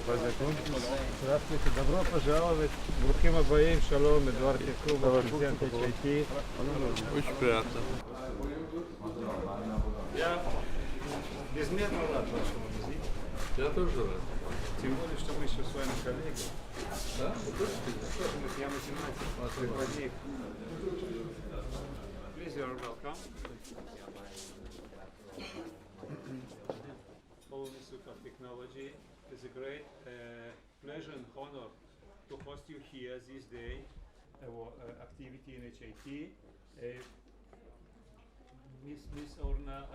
Здравствуйте, добро пожаловать. Брухим абаим, шалом, Эдуард Якубов, президент ТЧ. Очень приятно. Я безмерно рад вашему визиту. Я тоже рад. Тем более, что мы еще с вами коллеги. Да? Вы тоже Я математик, преподник. Please, you are welcome. Holoní Institute of Technology. It's a great pleasure and honor to host you here this day. Our activity in HIT. Miss Orna.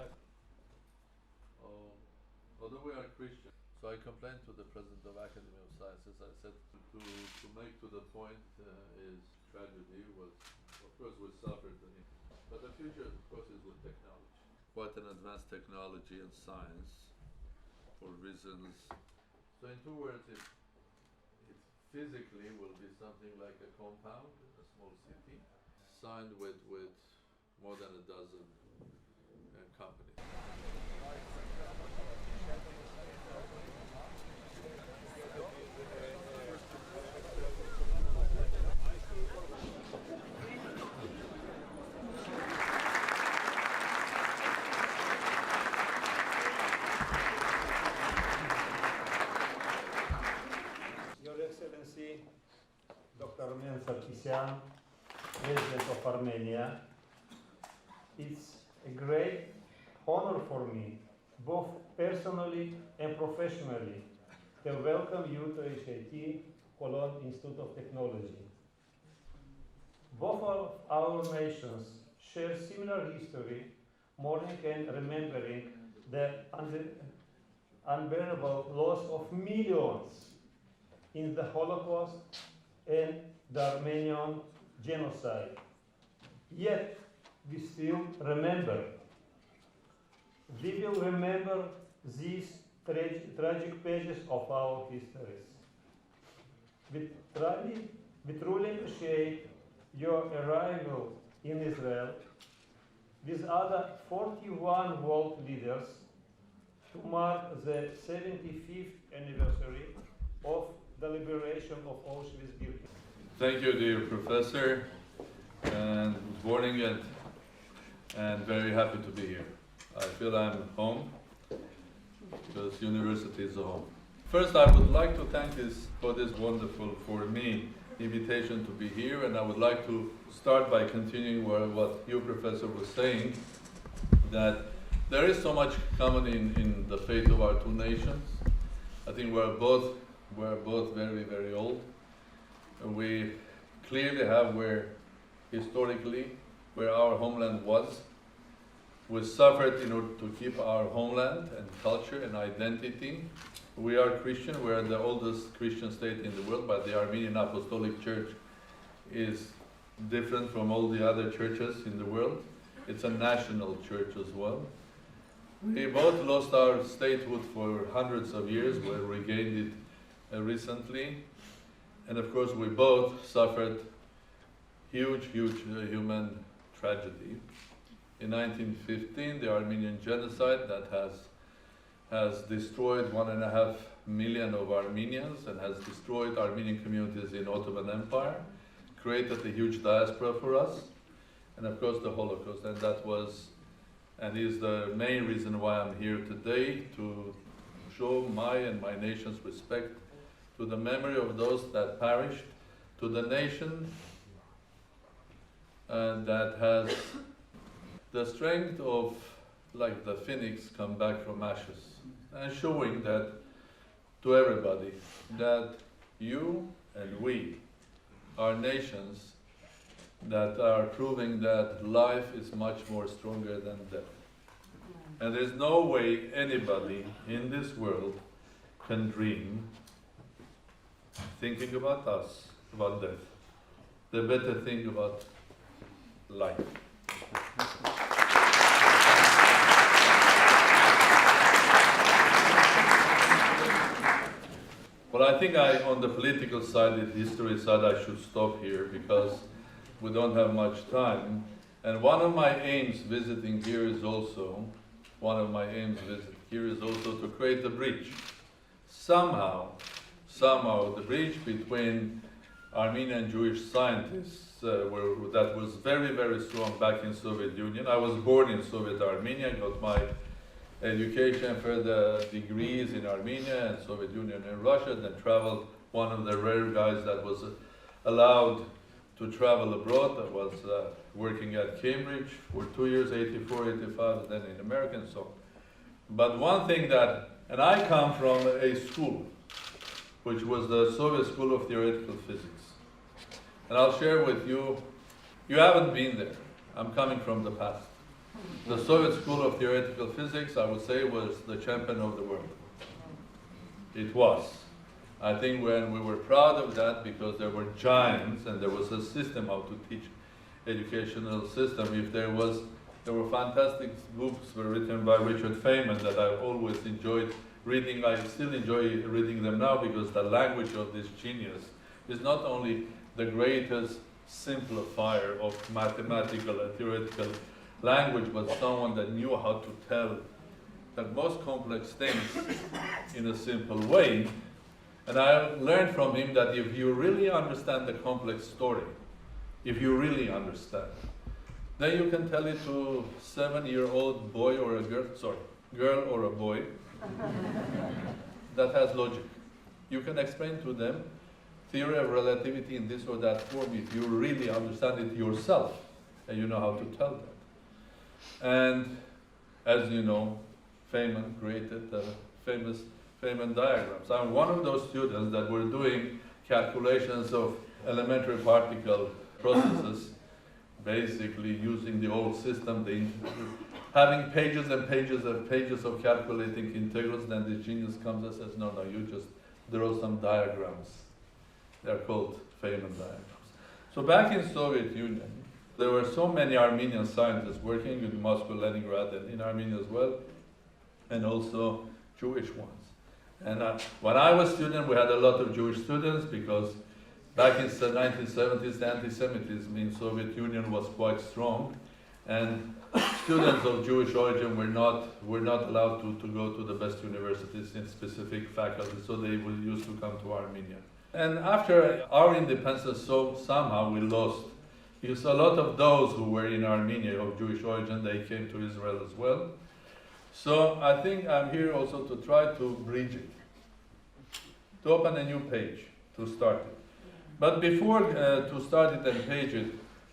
Although we are Christian, so I complained to the president of Academy of Sciences. I said to make to the point is tragedy was, of course, we suffered, but the future, of course, is with technology. Quite an advanced technology and science for reasons. So in 2 words, it physically will be something like a compound, a small city, signed with more than a dozen companies. Your Excellency, Dr. Armեն Սարգսյանը, President of Armenia, it's a great honor for me, both personally and professionally, to welcome you to HIT, Holoní Institute of Technology. Both of our nations share similar history, mourning and remembering the unbearable loss of millions in the Holocaust and the Armenian genocide. Yet, we still remember. We will remember these tragic pages of our histories. We truly appreciate your arrival in Israel with other 41 world leaders to mark the 75th anniversary of the liberation of Auschwitz-Birkenau. Thank you, dear professor, and good morning, and very happy to be here. I feel I'm home because university is a home. First, I would like to thank for this wonderful, for me, invitation to be here, and I would like to start by continuing what you, professor, was saying, that there is so much common in the faith of our 2 nations. I think we're both very, very old. We clearly have historically, where our homeland was. We suffered in order to keep our homeland and culture and identity. We are Christian. We are the oldest Christian state in the world, but the Armenian Apostolic Church is different from all the other churches in the world. It's a national church as well. We both lost our statehood for hundreds of years. We regained it recently. And of course, we both suffered huge human tragedy. In 1915, the Armenian genocide that has destroyed 1.5 million of Armenians and has destroyed Armenian communities in Ottoman Empire, created a huge diaspora for us, and of course the Holocaust. And that was and is the main reason why I'm here today, to show my and my nation's respect to the memory of those that perished, to the nation that has the strength of, like the phoenix, come back from ashes, and showing that to everybody that you and we are nations that are proving that life is much more stronger than death. And there's no way anybody in this world can dream thinking about us, about death. They better think about life. Well, I think on the political side, the history side, I should stop here because we don't have much time. And one of my aims visiting here is also to create a bridge. Somehow, somehow the bridge between Armenian and Jewish scientists that was very, very strong back in Soviet Union. I was born in Soviet Armenia, got my education, further degrees in Armenia and Soviet Union and Russia, then traveled, one of the rare guys that was allowed to travel abroad. I was working at Cambridge for 2 years, 84, 85, then in America and so on. But one thing that, and I come from a school, which was the Soviet School of Theoretical Physics. And I'll share with you, you haven't been there. I'm coming from the past. The Soviet School of Theoretical Physics, I would say, was the champion of the world. It was. I think when we were proud of that because there were giants and there was a system how to teach educational system. If there were fantastic books were written by Richard Feynman that I always enjoyed reading. I still enjoy reading them now because the language of this genius is not only the greatest simplifier of mathematical and theoretical language, but someone that knew how to tell the most complex things in a simple way. And I learned from him that if you really understand the complex story, if you really understand, then you can tell it to a 7-year-old boy or a girl or a boy that has logic. You can explain to them theory of relativity in this or that form if you really understand it yourself and you know how to tell that. And as you know, Feynman created the famous Feynman diagrams. I'm one of those students that were doing calculations of elementary particle processes, basically using the old system, having pages and pages and pages of calculating integrals. Then the genius comes and says, no, you just draw some diagrams. They're called Feynman diagrams. So back in Soviet Union, there were so many Armenian scientists working in Moscow, Leningrad, and in Armenia as well, and also Jewish ones. And when I was a student, we had a lot of Jewish students because back in the 1970s, the anti-Semitism in Soviet Union was quite strong, and students of Jewish origin were not allowed to go to the best universities in specific faculties, so they used to come to Armenia. And after our independence, so somehow we lost, because a lot of those who were in Armenia of Jewish origin, they came to Israel as well. So I think I'm here also to try to bridge it, to open a new page, to start it. But before to start it and page it,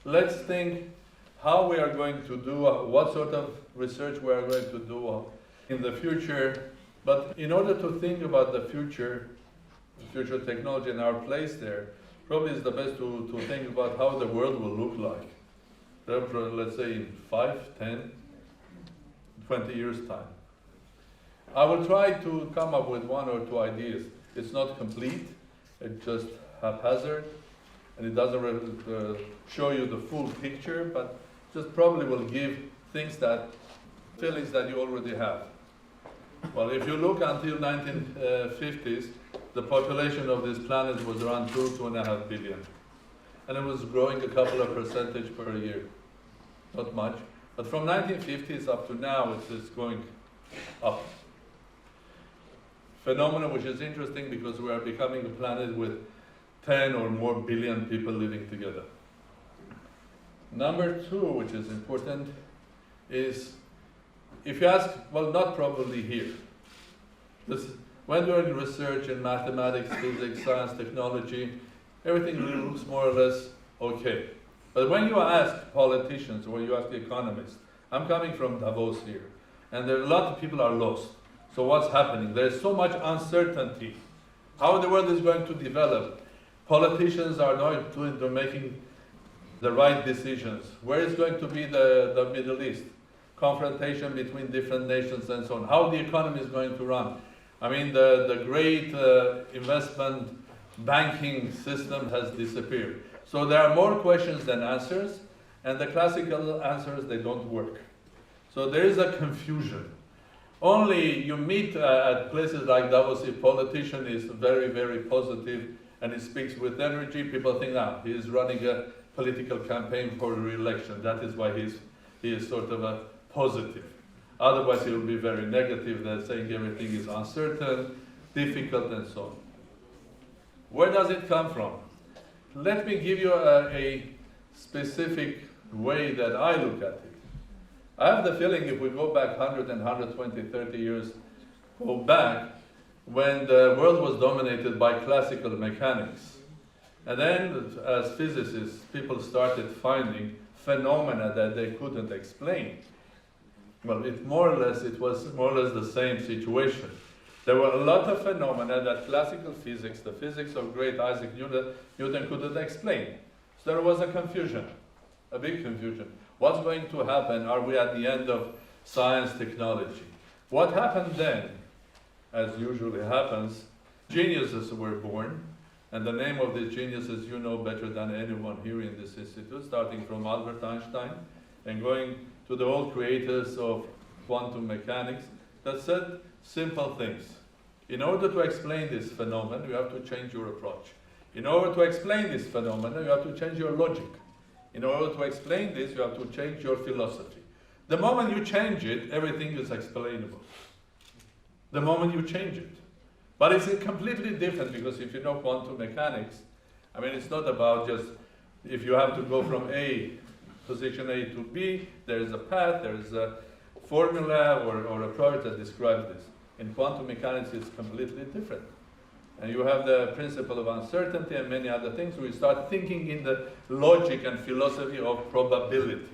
let's think how we are going to do, what sort of research we are going to do in the future. But in order to think about the future technology and our place there, probably it's the best to think about how the world will look like. Let's say in 5, 10, 20 years' time. I will try to come up with 1 or 2 ideas. It's not complete, it's just haphazard, and it doesn't show you the full picture, but just probably will give feelings that you already have. Well, if you look until 1950s, the population of this planet was around 2.5 billion. And it was growing a couple of percentage per year. Not much. But from 1950s up to now, it's going up. Phenomenon which is interesting because we are becoming a planet with 10 or more billion people living together. Number 2, which is important, is if you ask, well, not probably here. When doing research in mathematics, physics, science, technology, everything looks more or less okay. But when you ask politicians or you ask economists, I'm coming from Davos here, and there are a lot of people are lost. So what's happening? There's so much uncertainty. How the world is going to develop. Politicians are not making the right decisions. Where is going to be the Middle East? Confrontation between different nations and so on. How the economy is going to run. I mean, the great investment banking system has disappeared. So there are more questions than answers, and the classical answers, they don't work. So there is a confusion. Only you meet at places like Davos, if a politician is very, very positive and he speaks with energy, people think, he is running a political campaign for re-election. That is why he is sort of a positive. Otherwise, he will be very negative, that saying everything is uncertain, difficult, and so on. Where does it come from? Let me give you a specific way that I look at it. I have the feeling if we go back 100 and 120, 30 years, go back, when the world was dominated by classical mechanics. And then, as physicists, people started finding phenomena that they couldn't explain. Well, it was more or less the same situation. There were a lot of phenomena that classical physics, the physics of great Isaac Newton couldn't explain. So there was a confusion, a big confusion. What's going to happen? Are we at the end of science, technology? What happened then, as usually happens, geniuses were born, and the name of these geniuses you know better than anyone here in this institute, starting from Albert Einstein and going to the old creators of quantum mechanics that said simple things. In order to explain this phenomenon, you have to change your approach. In order to explain this phenomenon, you have to change your logic. In order to explain this, you have to change your philosophy. The moment you change it, everything is explainable. The moment you change it. But it's completely different, because if you know quantum mechanics, I mean, it's not about just if you have to go from position A to B, there is a path, there is a formula or approach that describes this. In quantum mechanics, it's completely different. And you have the principle of uncertainty and many other things. We start thinking in the logic and philosophy of probability.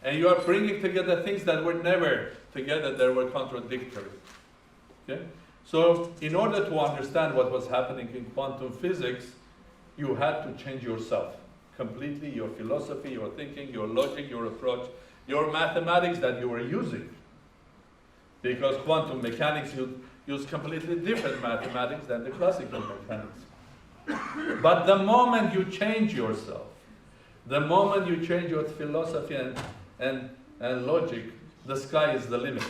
And you are bringing together things that were never together, that were contradictory. Okay? So in order to understand what was happening in quantum physics, you had to change yourself completely, your philosophy, your thinking, your logic, your approach, your mathematics that you were using. Because quantum mechanics use completely different mathematics than the classical mechanics. But the moment you change yourself, the moment you change your philosophy and logic, the sky is the limit.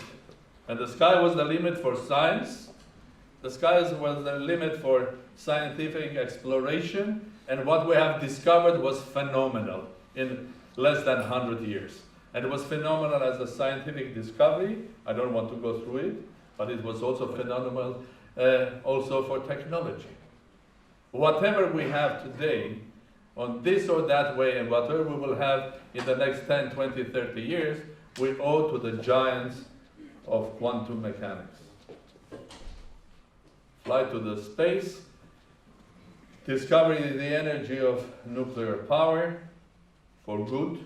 And the sky was the limit for science. The sky was the limit for scientific exploration. And what we have discovered was phenomenal in less than 100 years. And it was phenomenal as a scientific discovery. I don't want to go through it, but it was also phenomenal also for technology. Whatever we have today, on this or that way, and whatever we will have in the next 10, 20, 30 years, we owe to the giants of quantum mechanics. Flight to the space, discovering the energy of nuclear power for good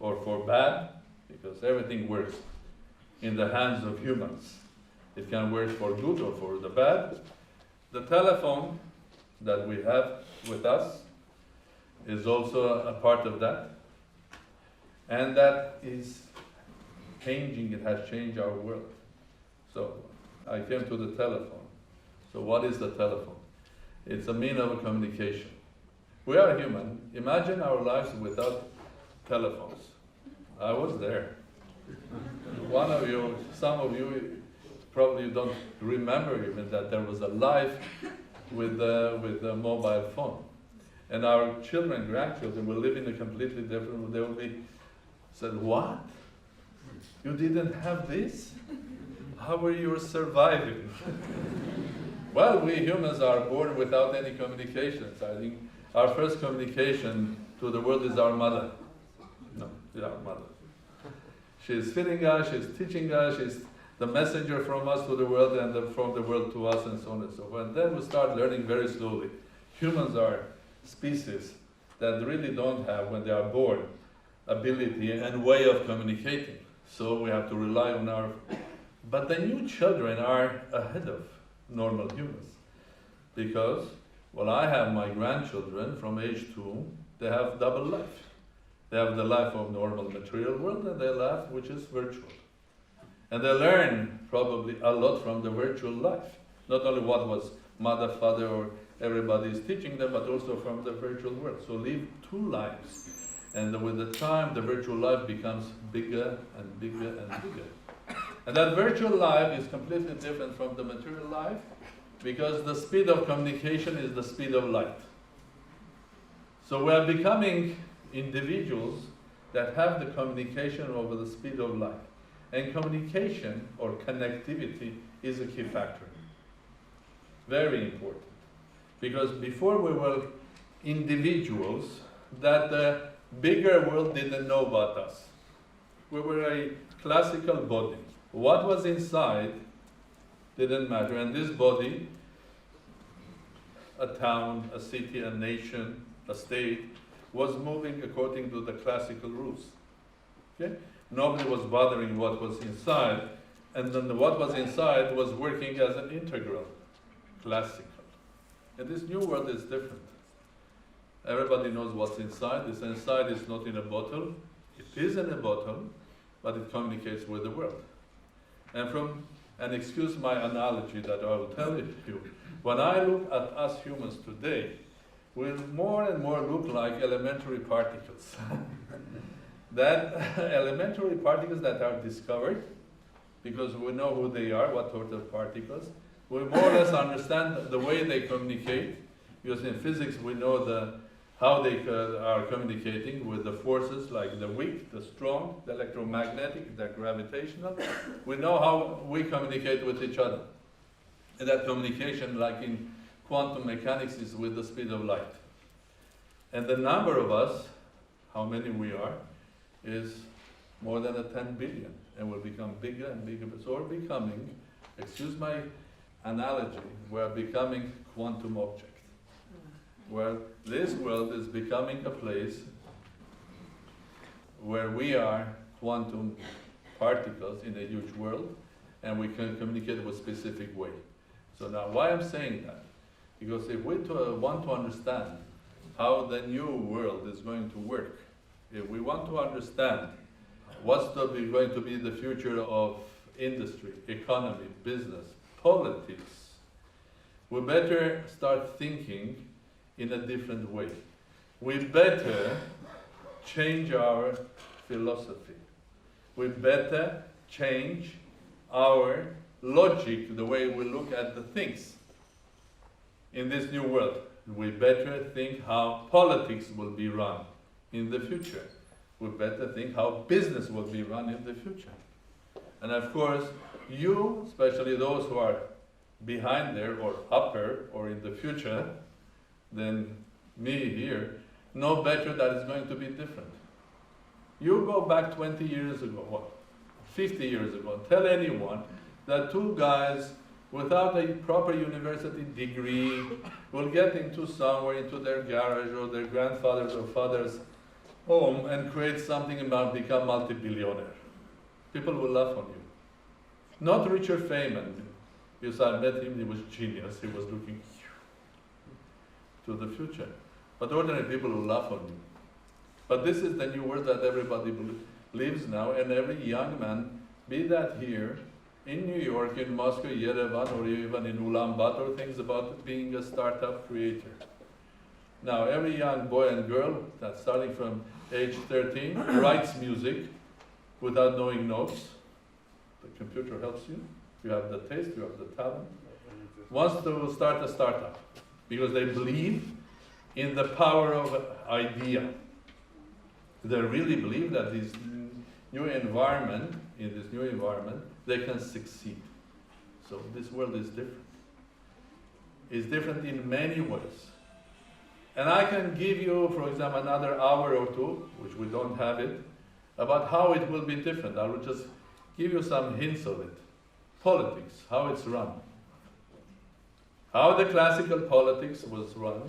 or for bad, because everything works in the hands of humans. It can work for good or for the bad. The telephone that we have with us is also a part of that. And that is changing, it has changed our world. So I came to the telephone. So what is the telephone? It's a means of communication. We are human. Imagine our lives without telephones. I was there. One of you, some of you probably don't remember even that there was a life with a mobile phone. And our children, grandchildren will live in a completely different world. They will be said, what? You didn't have this? How were you surviving? Well, we humans are born without any communications. I think our first communication to the world is our mother. No, it's our mother. She's feeding us, she's teaching us, she's the messenger from us to the world and from the world to us, and so on and so forth. And then we start learning very slowly. Humans are species that really don't have, when they are born, ability and way of communicating. So we have to rely on our... But the new children are ahead of normal humans. Because, well, I have my grandchildren from age 2, they have double life. They have the life of normal material world and their life which is virtual. And they learn probably a lot from the virtual life. Not only what was mother, father, or everybody is teaching them, but also from the virtual world. So live two lives. And with the time, the virtual life becomes bigger and bigger and bigger. And that virtual life is completely different from the material life, because the speed of communication is the speed of light. So we are becoming individuals that have the communication over the speed of light. And communication or connectivity is a key factor. Very important. Because before we were individuals that the bigger world didn't know about us. We were a classical body. What was inside didn't matter. And this body, a town, a city, a nation, a state, was moving according to the classical rules. Okay? Nobody was bothering what was inside, and then what was inside was working as an integral, classical. And this new world is different. Everybody knows what's inside. This inside is not in a bottle. It is in a bottle, but it communicates with the world. And excuse my analogy that I will tell you, when I look at us humans today, we more and more look like elementary particles. That elementary particles that are discovered, because we know who they are, what sort of particles, we more or less understand the way they communicate, because in physics we know how they are communicating with the forces like the weak, the strong, the electromagnetic, the gravitational. We know how we communicate with each other. And that communication, like in quantum mechanics, is with the speed of light. And the number of us, how many we are, is more than 10 billion, and will become bigger and bigger. So we're becoming, excuse my analogy, we're becoming quantum objects. Where this world is becoming a place where we are quantum particles in a huge world, and we can communicate with a specific way. So now, why I'm saying that? Because if we want to understand how the new world is going to work, if we want to understand what's going to be the future of industry, economy, business, politics, we better start thinking in a different way. We better change our philosophy. We better change our logic, the way we look at the things in this new world. We better think how politics will be run in the future. We better think how business will be run in the future. And of course, you, especially those who are behind there or upper or in the future than me here, know better that it's going to be different. You go back 20 years ago, what, 50 years ago, tell anyone that two guys without a proper university degree will get into somewhere, into their garage or their grandfather's or father's home and create something and become multi-billionaire. People will laugh on you. Not Richard Feynman, because I met him, he was genius, he was looking to the future. But ordinary people will laugh on you. But this is the new world that everybody lives now, and every young man, be that here, in New York, in Moscow, Yerevan, or even in Ulaanbaatar, thinks about being a startup creator. Now, every young boy and girl that's starting from age 13 writes music without knowing notes. The computer helps you. You have the taste, you have the talent. Wants to start a startup because they believe in the power of an idea. They really believe that this new environment, in this new environment, they can succeed. So this world is different. It's different in many ways. And I can give you, for example, another hour or two, which we don't have it, about how it will be different. I will just give you some hints of it. Politics, how it's run. How the classical politics was run.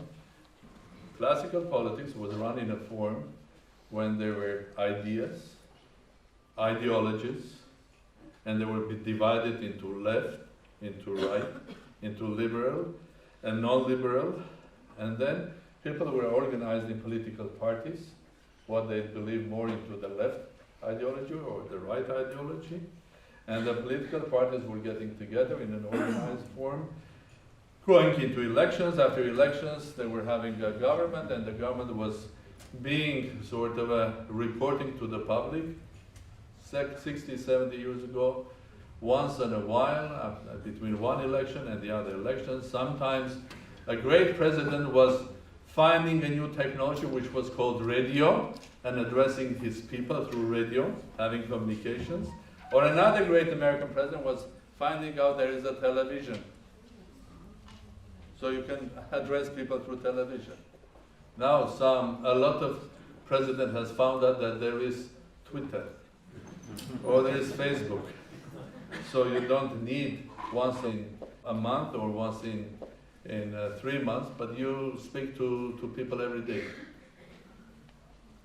Classical politics was run in a form when there were ideas, ideologies, and they would be divided into left, into right, into liberal and non-liberal, and then people were organized in political parties, what they believe more into the left ideology or the right ideology, and the political parties were getting together in an organized form, going into elections. After elections, they were having a government, and the government was being sort of reporting to the public 60, 70 years ago, once in a while, between one election and the other election. Sometimes a great president was finding a new technology which was called radio and addressing his people through radio, having communications. Or another great American president was finding out there is a television. so you can address people through television. Now a lot of president has found out that there is Twitter, or there is Facebook. So you don't need once in a month or once in 3 months, but you speak to people every day.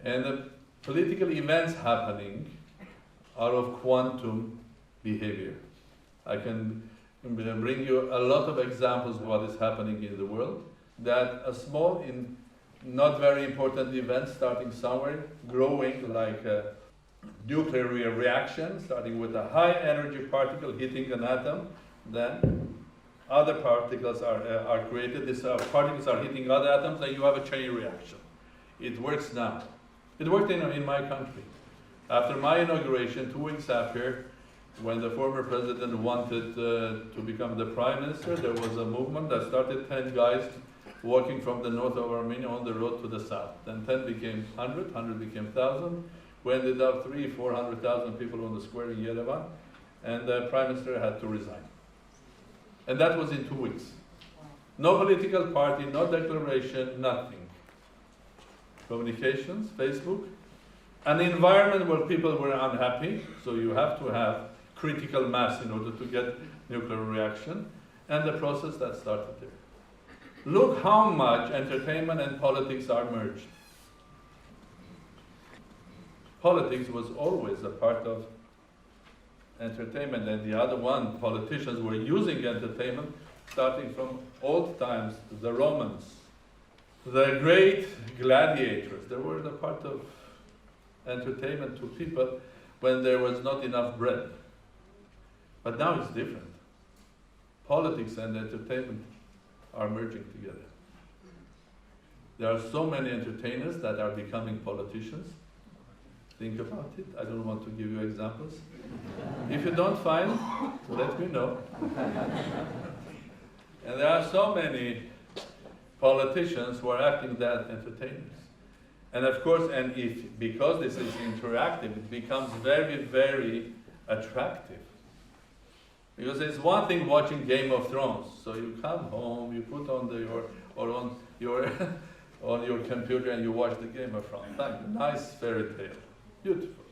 And the political events happening are of quantum behavior. I can bring you a lot of examples of what is happening in the world, that a small, not very important event starting somewhere, growing like a nuclear reaction, starting with a high energy particle hitting an atom, then other particles are created. These particles are hitting other atoms, and you have a chain reaction. It works now. It worked in my country. After my inauguration, 2 weeks after, when the former president wanted to become the prime minister, there was a movement that started 10 guys walking from the north of Armenia on the road to the south. Then 10 became 100, 100 became 1,000. We ended up 300,000-400,000 people on the square in Yerevan, and the prime minister had to resign. And that was in 2 weeks. No political party, no declaration, nothing. Communications, Facebook, an environment where people were unhappy, so you have to have critical mass in order to get nuclear reaction, and the process that started there. Look how much entertainment and politics are merged. Politics was always a part of entertainment, and the other one, politicians were using entertainment starting from old times, the Romans, the great gladiators. They were the part of entertainment to people when there was not enough bread. But now it's different. Politics and entertainment are merging together. There are so many entertainers that are becoming politicians. Think about it. I don't want to give you examples. If you don't find, let me know. And there are so many politicians who are acting that entertainers. And of course, because this is interactive, it becomes very, very attractive. Because it's one thing watching Game of Thrones. So you come home, you put on on your computer and you watch the Game of Thrones. Nice fairy tale. Beautiful.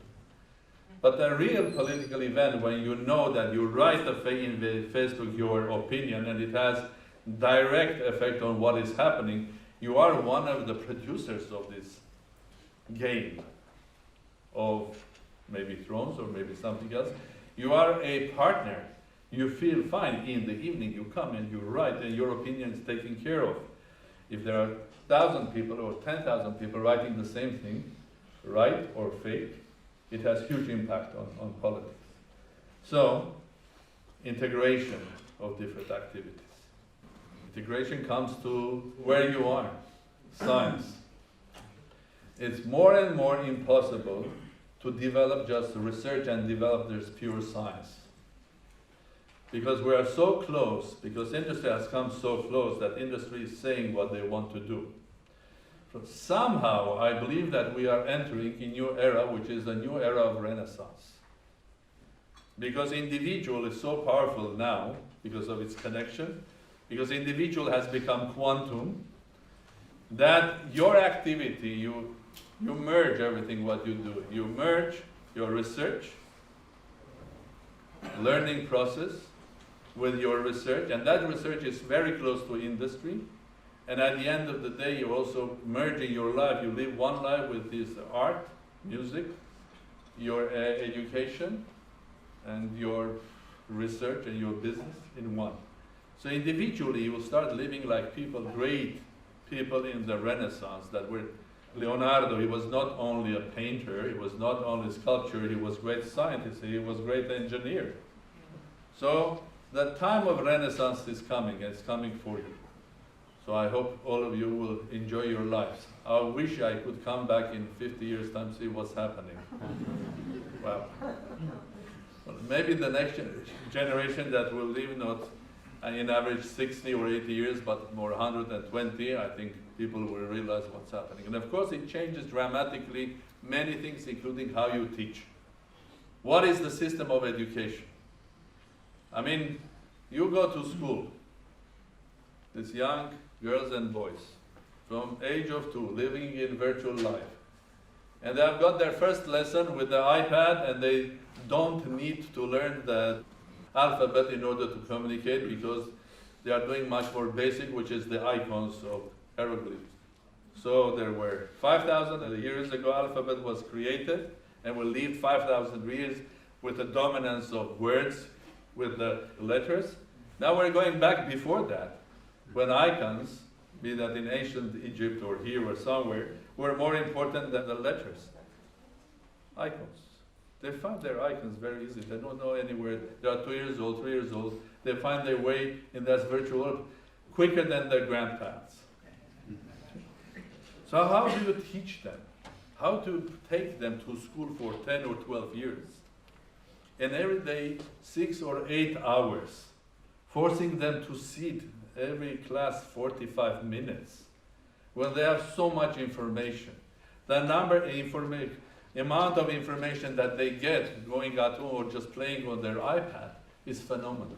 But a real political event, when you know that you write in Facebook your opinion and it has direct effect on what is happening, you are one of the producers of this game of maybe Thrones or maybe something else. You are a partner. You feel fine. In the evening you come and you write and your opinion is taken care of. If there are 1,000 people or 10,000 people writing the same thing, right or fake, it has huge impact on politics. So, integration of different activities. Integration comes to where you are, science. It's more and more impossible to develop just research and develop this pure science. Because we are so close, because industry has come so close that industry is saying what they want to do. So somehow, I believe that we are entering a new era, which is a new era of Renaissance. Because individual is so powerful now, because of its connection, because individual has become quantum, that your activity, you merge everything what you do. You merge your research, learning process with your research, and that research is very close to industry. And at the end of the day, you're also merging your life. You live one life with this art, music, your education, and your research and your business in one. So individually, you will start living like people, great people in the Renaissance that were Leonardo. He was not only a painter, he was not only a sculptor, he was a great scientist, he was a great engineer. So the time of Renaissance is coming, and it's coming for you. So I hope all of you will enjoy your lives. I wish I could come back in 50 years' time to see what's happening. Well, maybe the next generation that will live not in average 60 or 80 years, but more 120, I think people will realize what's happening. And of course, it changes dramatically many things, including how you teach. What is the system of education? I mean, you go to school. these young girls and boys, from age of 2, living in virtual life. And they have got their first lesson with the iPad, and they don't need to learn the alphabet in order to communicate, because they are doing much more basic, which is the icons of hieroglyphs. So there were 5,000 years ago, alphabet was created, and we lived 5,000 years with the dominance of words, with the letters. Now we're going back before that, when icons, be that in ancient Egypt or here or somewhere, were more important than the letters. Icons. They find their icons very easily. They don't know anywhere. They are 2 years old, 3 years old. They find their way in that virtual world quicker than their grandparents. So how do you teach them? How to take them to school for 10 or 12 years? And every day, 6 or 8 hours, forcing them to sit every class 45 minutes, when they have so much information. The amount of information that they get going at home or just playing on their iPad is phenomenal.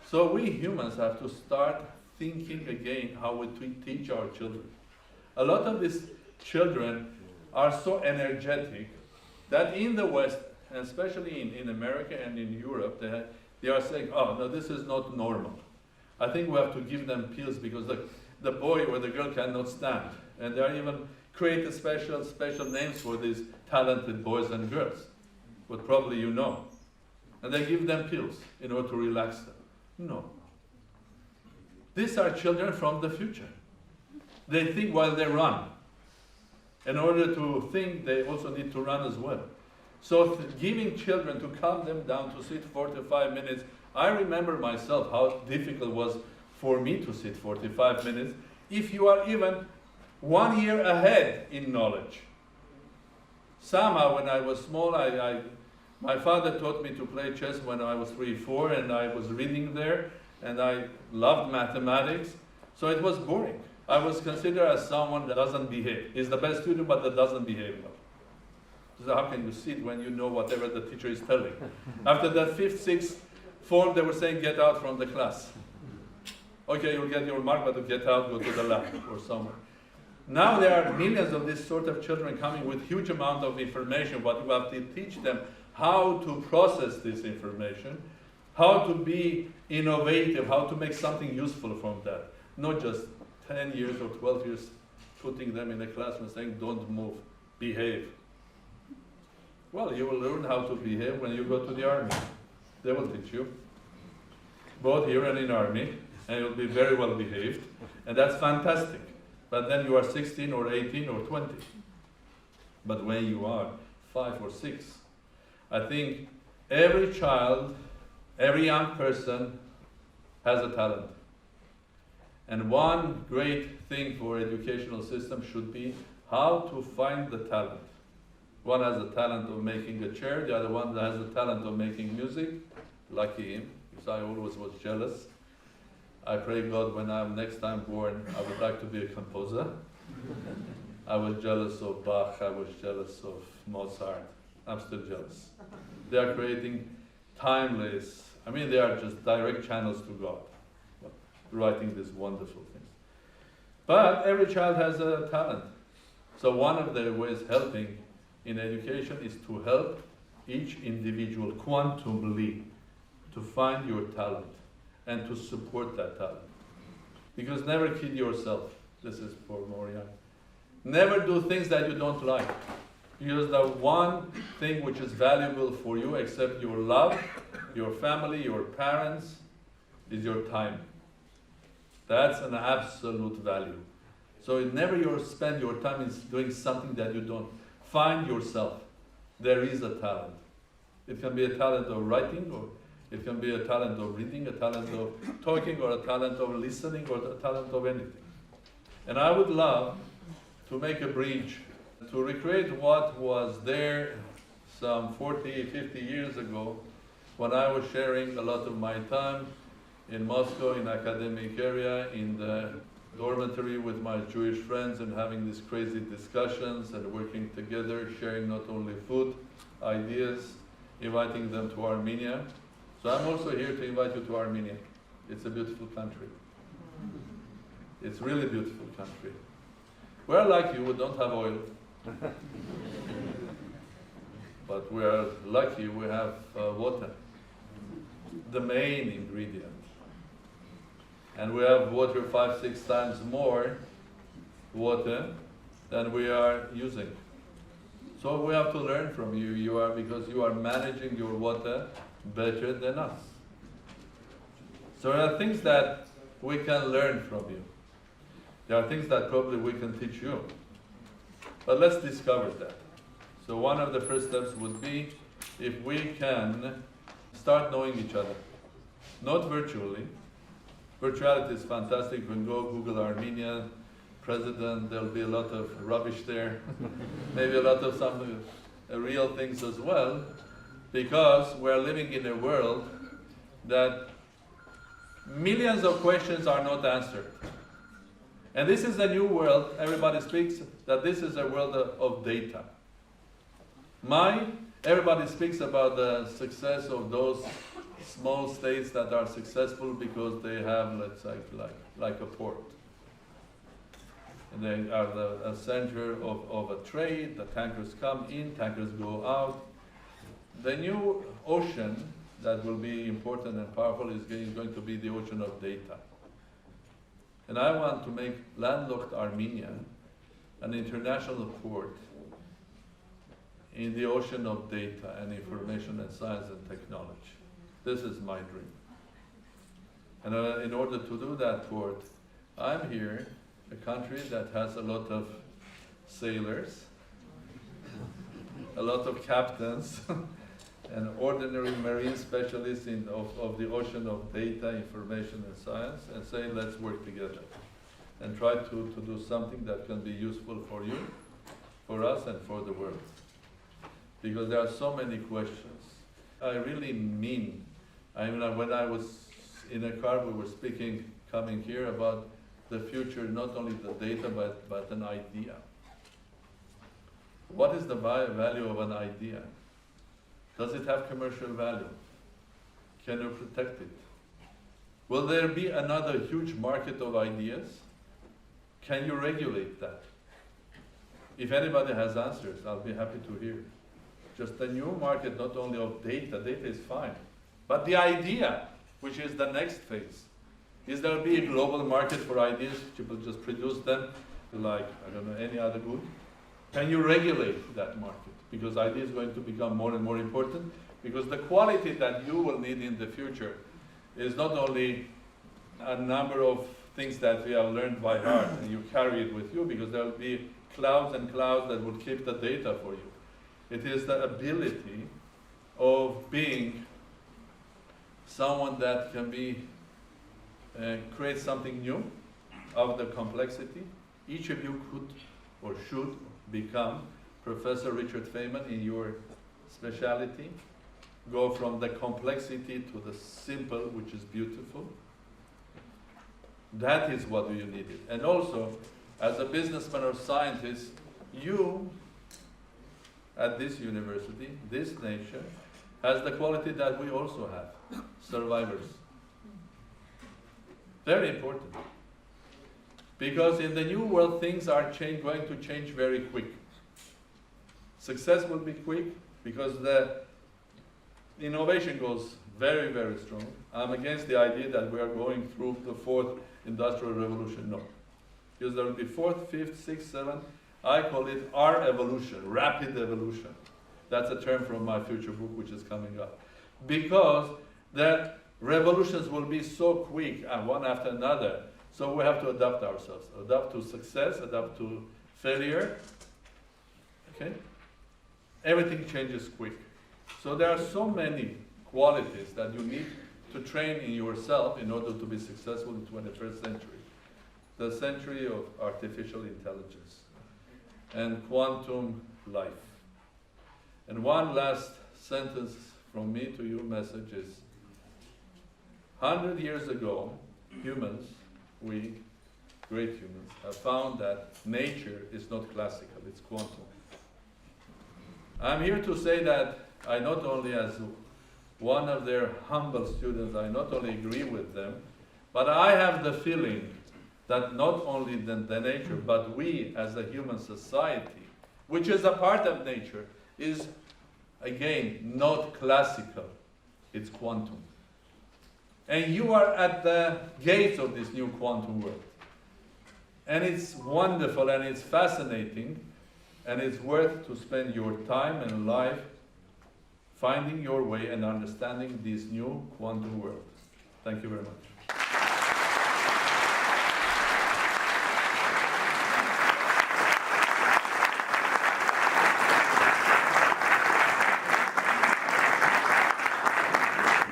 So we humans have to start thinking again how we teach our children. A lot of these children are so energetic that in the West, and especially in America and in Europe, they are saying, oh, no, this is not normal. I think we have to give them pills because the boy or the girl cannot stand. And they are even created special names for these talented boys and girls, but probably you know. And they give them pills in order to relax them. No. These are children from the future. They think while they run. In order to think, they also need to run as well. So giving children to calm them down to sit 45 minutes, I remember myself how difficult it was for me to sit 45 minutes if you are even 1 year ahead in knowledge. Somehow when I was small, my father taught me to play chess when I was 3, 4, and I was reading there, and I loved mathematics, so it was boring. I was considered as someone that doesn't behave. He's the best student, but that doesn't behave well. So how can you sit when you know whatever the teacher is telling? After that 5th, 6th form, they were saying, get out from the class. Okay, you'll get your mark, but to get out, go to the lab or somewhere. Now there are millions of these sort of children coming with huge amount of information, but you have to teach them how to process this information, how to be innovative, how to make something useful from that. Not just 10 years or 12 years putting them in a classroom saying, don't move, behave. Well, you will learn how to behave when you go to the army. They will teach you, both here and in army, and you'll be very well behaved, and that's fantastic. But then you are 16 or 18 or 20. But when you are 5 or 6, I think every child, every young person has a talent. And one great thing for educational system should be how to find the talent. One has the talent of making a chair, the other one has the talent of making music. Lucky him, because I always was jealous. I pray God when I'm next time born, I would like to be a composer. I was jealous of Bach, I was jealous of Mozart. I'm still jealous. They are creating timeless, they are just direct channels to God, writing these wonderful things. But every child has a talent. So one of the ways helping in education is to help each individual quantumly to find your talent and to support that talent. Because never kid yourself. This is for more young. Never do things that you don't like. Because the one thing which is valuable for you, except your love, your family, your parents, is your time. That's an absolute value. So never spend your time in doing something that you don't. Find yourself. There is a talent. It can be a talent of writing, or it can be a talent of reading, a talent of talking, or a talent of listening, or a talent of anything. And I would love to make a bridge to recreate what was there some 40, 50 years ago when I was sharing a lot of my time in Moscow, in academic area, in the dormitory with my Jewish friends, and having these crazy discussions and working together, sharing not only food, ideas, inviting them to Armenia. So I'm also here to invite you to Armenia. It's a beautiful country. It's really beautiful country. We're like you, we don't have oil. But we're lucky we have water, the main ingredient. And we have water 5-6 times more water than we are using. So we have to learn from you, because you are managing your water better than us. So there are things that we can learn from you. There are things that probably we can teach you. But let's discover that. So one of the first steps would be if we can start knowing each other. Not virtually. Virtuality is fantastic. You can go Google Armenia president, there'll be a lot of rubbish there. Maybe a lot of some real things as well, because we're living in a world that millions of questions are not answered. And this is the new world. Everybody speaks that this is a world of data. Everybody speaks about the success of those small states that are successful because they have, let's say, like a port. And they are the center of a trade. The tankers come in, tankers go out. The new ocean that will be important and powerful is going to be the ocean of data. And I want to make landlocked Armenia an international port in the ocean of data and information and science and technology. This is my dream. And in order to do that port, I'm here, a country that has a lot of sailors, a lot of captains, and ordinary marine specialists of the ocean of data, information, and science, and say, let's work together and try to do something that can be useful for you, for us, and for the world. Because there are so many questions. I really mean, when I was in a car, we were speaking, coming here, about the future, not only the data, but an idea. What is the value of an idea? Does it have commercial value? Can you protect it? Will there be another huge market of ideas? Can you regulate that? If anybody has answers, I'll be happy to hear. Just a new market, not only of data is fine, but the idea, which is the next phase. Is there be a global market for ideas? People just produce them like, I don't know, any other good? Can you regulate that market? Because idea is going to become more and more important, because the quality that you will need in the future is not only a number of things that we have learned by heart and you carry it with you, because there will be clouds and clouds that will keep the data for you. It is the ability of being someone that can create something new out of the complexity. Each of you could or should become Professor Richard Feynman in your specialty. Go from the complexity to the simple, which is beautiful. That is what you needed. And also, as a businessman or scientist, you at this university, this nation, has the quality that we also have, survivors. Very important. Because in the new world, things are going to change very quick. Success will be quick because the innovation goes very, very strong. I'm against the idea that we are going through the 4th industrial revolution. No. Because there will be 4th, 5th, 6th, 7th. I call it R-evolution, rapid evolution. That's a term from my future book, which is coming up. Because the revolutions will be so quick, and one after another, so we have to adapt ourselves. Adapt to success, adapt to failure. Okay? Everything changes quick. So there are so many qualities that you need to train in yourself in order to be successful in the 21st century. The century of artificial intelligence and quantum life. And one last sentence from me to you message is, 100 years ago, humans, we, great humans, have found that nature is not classical, it's quantum. I'm here to say that I not only, as one of their humble students, I not only agree with them, But I have the feeling that not only the nature, but we as a human society, which is a part of nature, is again not classical, it's quantum. And you are at the gates of this new quantum world. And it's wonderful and it's fascinating, and it's worth to spend your time and life finding your way and understanding this new quantum world. Thank you very much.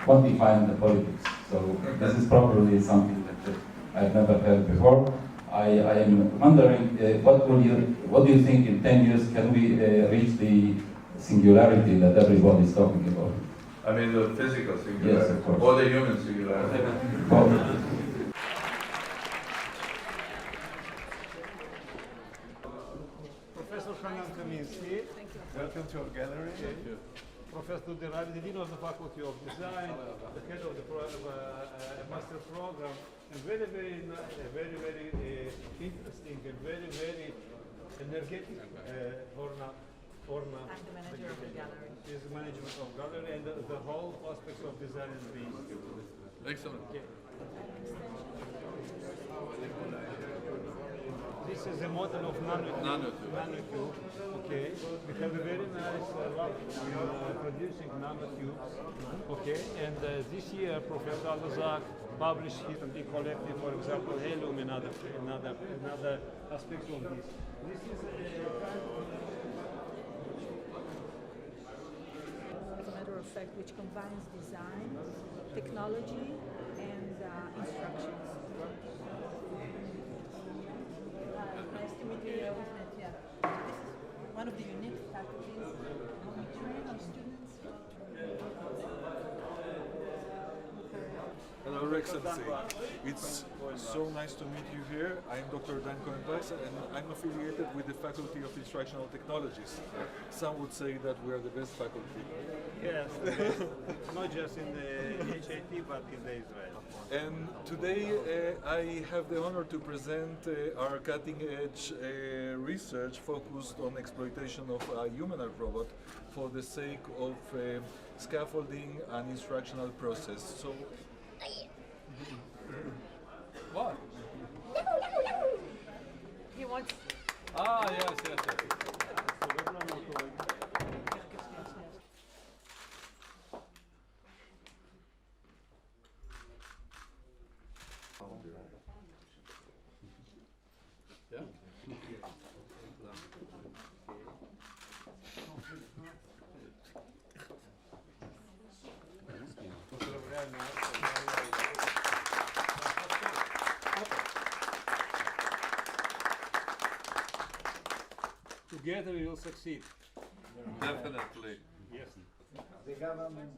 What defines the politics? So this is probably something that I've never heard before. I am wondering, what do you think in 10 years can we reach the singularity that everybody is talking about? I mean the physical singularity, yes, of course. Or the human singularity. Professor Hanan Kaminsky, welcome to our gallery. Thank you. Professor Deravi, the Dean of the Faculty of Design, the head of the master program, and very interesting and very energetic Orna. I'm the manager of the gallery. Is the management of gallery and the whole aspects of design and the institute. Excellent. Okay. This is a model of nanotube. Okay. We have a very nice lab producing nanotubes. Okay. And this year, Professor Al-Azhar published it and he collected, for example, helium and another aspects of this. This is As a matter of fact, which combines design, technology, and instructions. Nice to meet you. Yeah. This is one of the unique faculties when we train our students. Hello, Your Excellency. It's so nice to meet you here. I'm Dr. Dan Cohen-Weiss, and I'm affiliated with the Faculty of Instructional Technologies. Some would say that we are the best faculty. yes, not just in the HIT but in the Israel. And today I have the honor to present our cutting-edge research focused on exploitation of a humanoid robot for the sake of scaffolding an instructional process. So. What? He wants. Ah, yes. Yeah? Together we will succeed. Definitely. Yes. The government